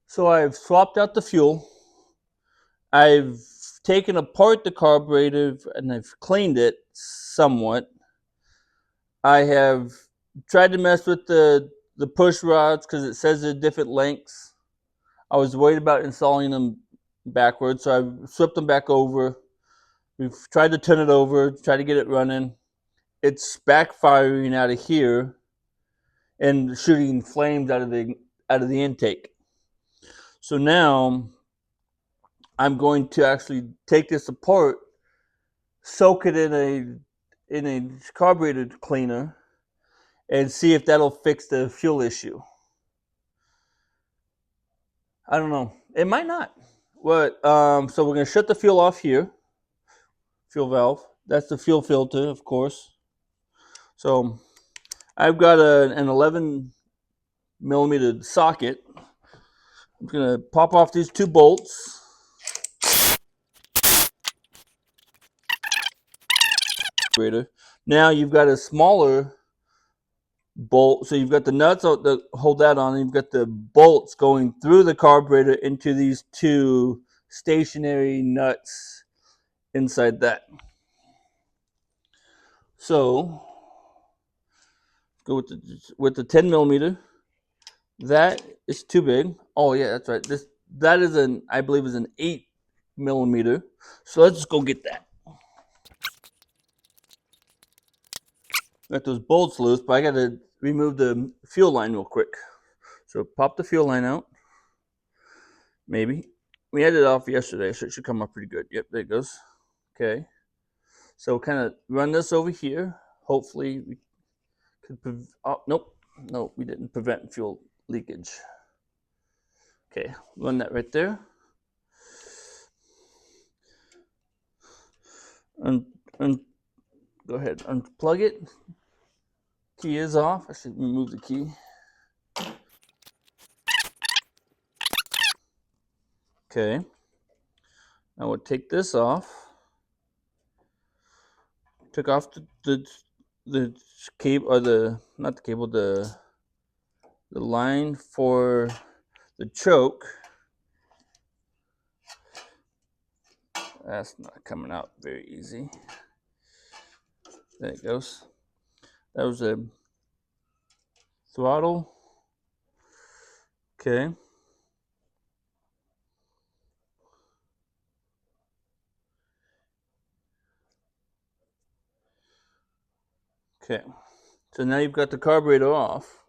So I've swapped out the fuel. I've taken apart the carburetor and I've cleaned it somewhat. I have tried to mess with the push rods because it says they're different lengths. I was worried about installing them backwards, so I've flipped them back over. We've tried to turn it over, try to get it running. It's backfiring out of here and shooting flames out of the intake. So now I'm going to actually take this apart, soak it in a carburetor cleaner, and see if that'll fix the fuel issue. I don't know. It might not. What? So we're gonna shut the fuel off here. Fuel valve. That's the fuel filter, of course. So I've got an 11mm socket. I'm gonna pop off these two bolts. Now you've got a smaller bolt, so you've got the nuts that hold that on, and you've got the bolts going through the carburetor into these two stationary nuts inside that. So go with the 10mm. That is too big. Oh yeah, that's right. That is I believe is an 8mm. So let's just go get that. Got those bolts loose, but I got to remove the fuel line real quick. So pop the fuel line out. Maybe. We had it off yesterday, so it should come up pretty good. Yep, there it goes. Okay. So kind of run this over here. Hopefully we could. Oh, nope. No, we didn't prevent fuel leakage. Okay, run that right there. And go ahead, unplug it. Key is off. I should remove the key. Okay. Now we'll take this off. Took off the cable, or not the cable, the line for the choke. That's not coming out very easy. There it goes. That was a throttle. Okay. Okay. So now you've got the carburetor off.